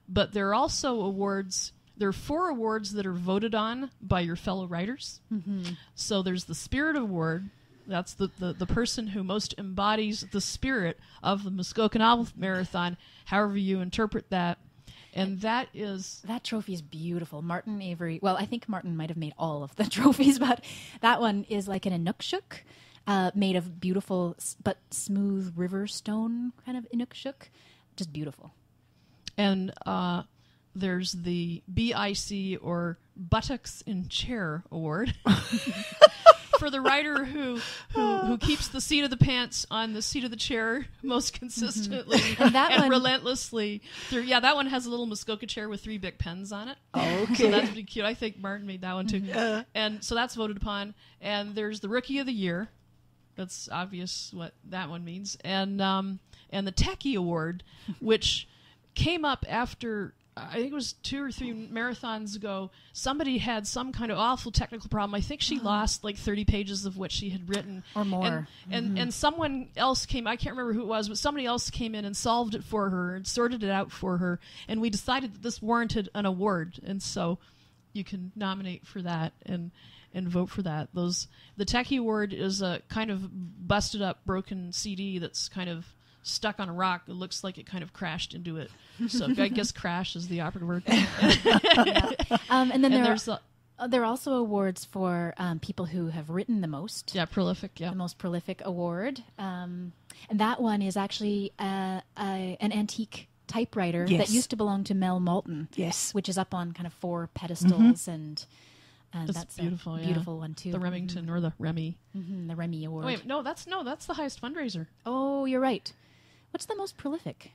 but there are also awards. There are 4 awards that are voted on by your fellow writers. Mm-hmm. So there's the Spirit Award. That's the person who most embodies the spirit of the Muskoka Novel Marathon, however you interpret that. And that trophy is beautiful. Martin Avery, well, I think Martin might have made all of the trophies, but that one is like an Inukshuk, made of beautiful but smooth river stone kind of Inukshuk. Just beautiful. And there's the BIC, or Buttocks in Chair Award. For the writer who keeps the seat of the pants on the seat of the chair most consistently and relentlessly through. Yeah, that one has a little Muskoka chair with 3 big pens on it. Oh, okay. So that's pretty cute. I think Martin made that one too. And so that's voted upon. And there's the Rookie of the Year. That's obvious what that one means. And the Techie Award, which came up after, I think it was 2 or 3 marathons ago, somebody had some kind of awful technical problem. I think she lost like 30 pages of what she had written. Or more. And someone else came, I can't remember who it was, but somebody else came in and solved it for her and sorted it out for her. And we decided that this warranted an award. And so you can nominate for that and vote for that. The Techie Award is a kind of busted up, broken CD that's kind of stuck on a rock. It looks like it kind of crashed into it. So I guess crash is the operative word. And then there are also awards for people who have written the most. Yeah, prolific. Yeah, the most prolific award. And that one is actually an antique typewriter that used to belong to Mel Moulton. Yes, which is up on kind of 4 pedestals, and that's beautiful. A beautiful one too. The Remington or the Remy. The Remy Award. Wait, no, that's the highest fundraiser. Oh, you're right. What's the most prolific?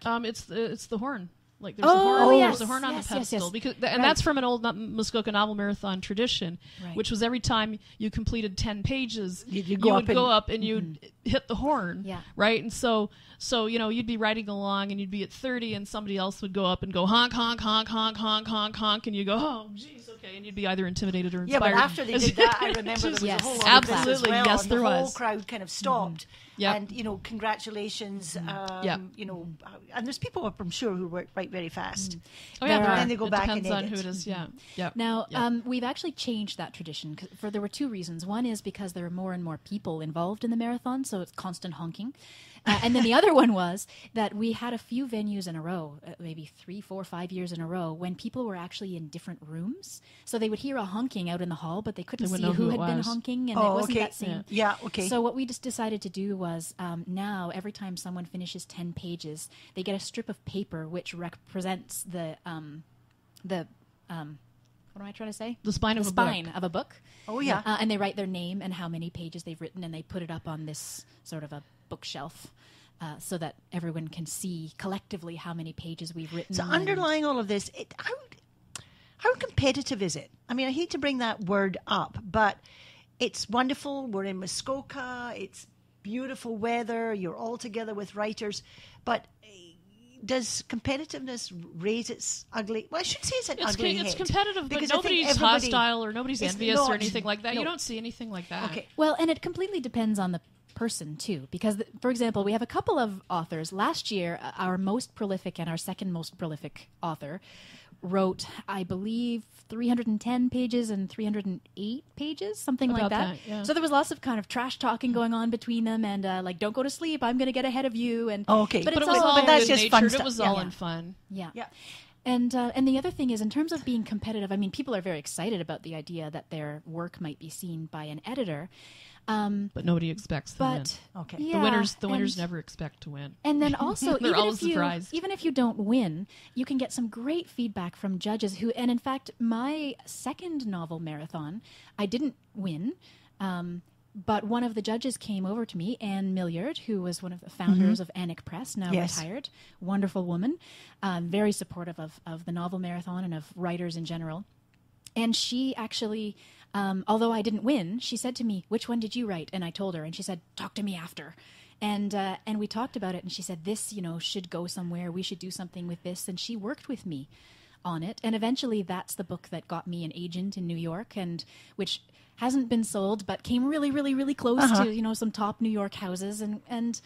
It's the horn. Like there's a horn. Yes. There's a horn on the pedestal yes. And that's from an old Muskoka Novel Marathon tradition, right. which was every time you completed 10 pages, you would go up and you'd hit the horn, right? And so you'd be riding along and you'd be at 30, and somebody else would go up and go honk honk honk honk honk honk honk, and you go, oh geez, okay, and you'd be either intimidated or inspired. Yeah, but after they did that, I remember there was a whole lot of this as well, yes, and there the was. whole crowd kind of stopped. Yep. And congratulations. And there's people up, I'm sure, who write very fast. Oh yeah, and they go back and depends on who it is. Yeah. Now we've actually changed that tradition there were 2 reasons. One is because there are more and more people involved in the marathon, so it's constant honking. And then the other one was that we had a few venues in a row, maybe 3, 4, 5 years in a row, when people were actually in different rooms. So they would hear a honking out in the hall, but they couldn't see who had been honking, and it wasn't that same. Yeah, okay. So what we just decided to do was now every time someone finishes 10 pages, they get a strip of paper which represents the what am I trying to say? The spine of a book. Oh, yeah. And they write their name and how many pages they've written, and they put it up on this sort of a bookshelf so that everyone can see collectively how many pages we've written. So underlying all of this, how competitive is it? I mean, I hate to bring that word up, but it's wonderful. We're in Muskoka. It's beautiful weather. You're all together with writers. But does competitiveness raise its ugly... Well, I should say it's ugly head. It's competitive, but nobody's hostile or nobody's envious or anything like that. No. You don't see anything like that. Okay. Well, and it completely depends on the person, too. Because, for example, we have a couple of authors. Last year, our most prolific and our second most prolific author wrote, I believe, 310 pages and 308 pages, something like that. Yeah. So there was lots of kind of trash talking going on between them, and don't go to sleep, I'm going to get ahead of you. And okay, but it was all that's just fun stuff. It was all in fun. Yeah. And the other thing is, in terms of being competitive, I mean, people are very excited about the idea that their work might be seen by an editor. But nobody expects to win. Okay. Yeah, the winners never expect to win. And then also, they're always surprised. Even if you don't win, you can get some great feedback from judges who. And in fact, my second novel marathon, I didn't win. But one of the judges came over to me, Anne Milliard, who was one of the founders of Annick Press, now retired, wonderful woman, very supportive of the novel marathon and of writers in general. And she actually, although I didn't win, she said to me, "Which one did you write?" And I told her, and she said, "Talk to me after." And we talked about it, and she said, "This, should go somewhere. We should do something with this." And she worked with me on it. And eventually that's the book that got me an agent in New York, and which hasn't been sold, but came really, really, really close to, some top New York houses. And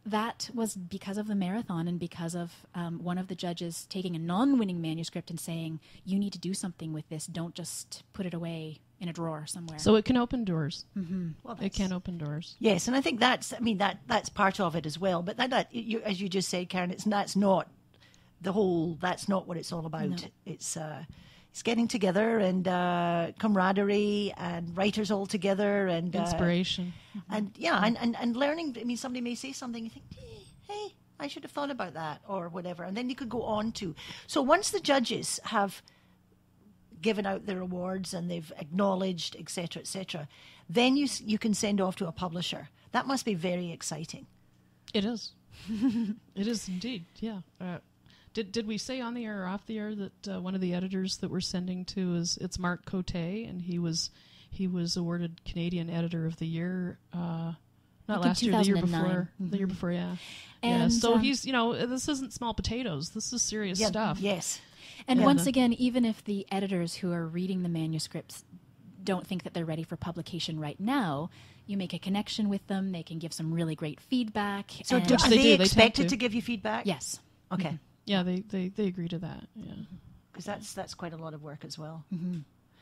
that was because of the marathon and because of one of the judges taking a non-winning manuscript and saying, you need to do something with this. Don't just put it away in a drawer somewhere. So it can open doors. Mm-hmm. Well, It can open doors. Yes, and I think that's part of it as well. But that you, as you just said, Karen, that's not the whole. That's not what it's all about. No. It's getting together and camaraderie and writers all together and Inspiration. and and learning. I mean, somebody may say something, you think, hey, I should have thought about that or whatever, and then you could go on to. So once the judges have given out their awards and they've acknowledged, etc., then you can send off to a publisher. That must be very exciting. It is. It is indeed. Yeah. Did we say on the air or off the air that one of the editors that we're sending to it's Mark Cote, and he was awarded Canadian Editor of the Year. Not last year, the year before. Mm-hmm. The year before, yeah. And, yeah. So he's this isn't small potatoes. This is serious stuff. Yes. And once again, even if the editors who are reading the manuscripts don't think that they're ready for publication right now, you make a connection with them. They can give some really great feedback. So and are they they do. They expected tend to to. give you feedback? yes. Okay. Yeah, they agree to that. Yeah. Because that's quite a lot of work as well. Mm-hmm.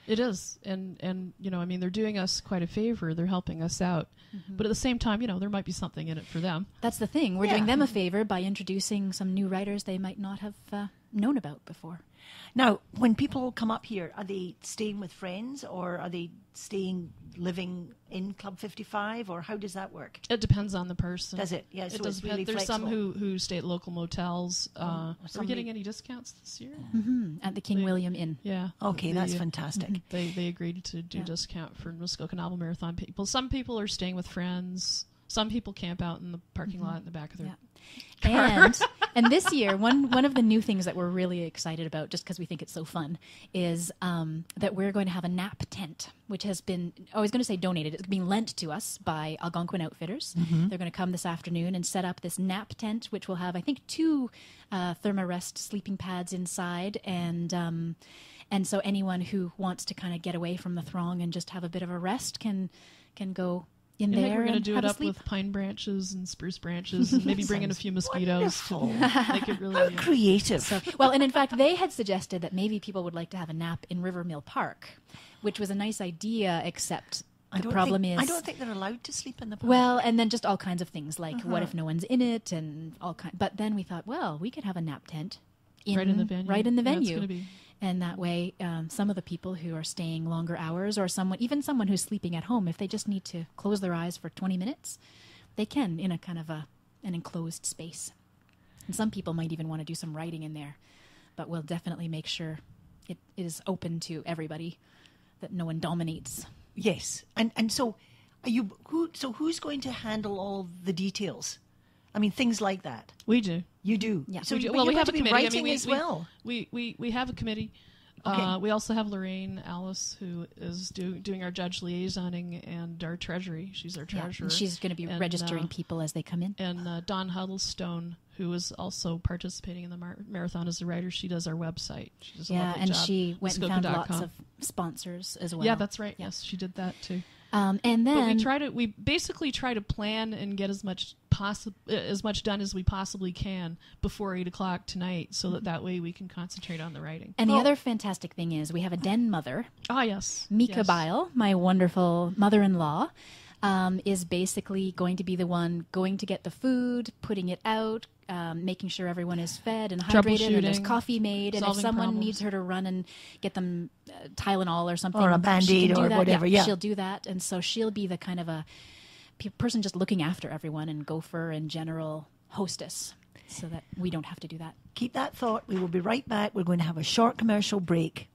It is, and I mean, they're doing us quite a favor. They're helping us out, but at the same time, there might be something in it for them. That's the thing. We're Yeah. doing them a favor by introducing some new writers they might not have known about before. Now, when people come up here, are they staying with friends or are they living in Club 55, or how does that work? It depends on the person. Does it? Yeah, so It does it's really depend. There's some flexible. who stay at local motels. Are we somebody- getting any discounts this year? Mm-hmm. At the King William Inn. Yeah. Okay, The- that's fantastic. They agreed to do discount for Muskoka Novel Marathon people. Some people are staying with friends. Some people camp out in the parking lot in the back of their And this year, one of the new things that we're really excited about, just because we think it's so fun, is that we're going to have a nap tent, which has been, I was going to say donated, it's being lent to us by Algonquin Outfitters. They're going to come this afternoon and set up this nap tent, which will have, I think, 2 Thermarest sleeping pads inside, and so anyone who wants to kind of get away from the throng and just have a bit of a rest can go in I there. think we're going to and do have it a up sleep. with pine branches and spruce branches, and maybe bring in a few mosquitoes to Wonderful. make it really. How creative. So, well, and in fact, they had suggested that maybe people would like to have a nap in Rivermill Park, which was a nice idea, except the problem is... I don't think they're allowed to sleep in the park. Well, and then just all kinds of things, like what if no one's in it, and all kind. But then we thought, well, we could have a nap tent Right in the venue. Right in the Yeah, it's venue. gonna be- And that way, some of the people who are staying longer hours, or even someone who's sleeping at home, if they just need to close their eyes for 20 minutes, they can in a kind of an enclosed space. And some people might even want to do some writing in there, but we'll definitely make sure it is open to everybody, that no one dominates. Yes, and so who's going to handle all the details? I mean, things like that. We do. You do. Yeah. So We do. but Well, you're we going have to a be committee. writing as well. We have a committee. Okay. We also have Lorraine Alice, who is doing our judge liaisoning and our treasury. She's our Yeah, treasurer. and she's going to be And, registering people as they come in. And Dawn Huddlestone, who is also participating in the marathon as a writer, she does our website. She does a Yeah, lovely and job. she went and found Muskoka.com. lots of sponsors as well. Yeah, that's right. Yeah. Yes, she did that too. And But then we basically try to plan and get as much done as we possibly can before 8:00 tonight, so that way we can concentrate on the writing. and the other fantastic thing is we have a den mother, Ah, yes, Mika yes. Bile, my wonderful mother-in-law, is basically going to be the one going to get the food, putting it out, making sure everyone is fed and hydrated, and there's Troubleshooting, coffee made, and if solving someone problems. needs her to run and get them Tylenol or something, Or a she Band-Aid can do or that. whatever, yeah. She'll do that, and so she'll be the kind of a person just looking after everyone and gopher and general hostess, so that we don't have to do that. Keep that thought. We will be right back. We're going to have a short commercial break.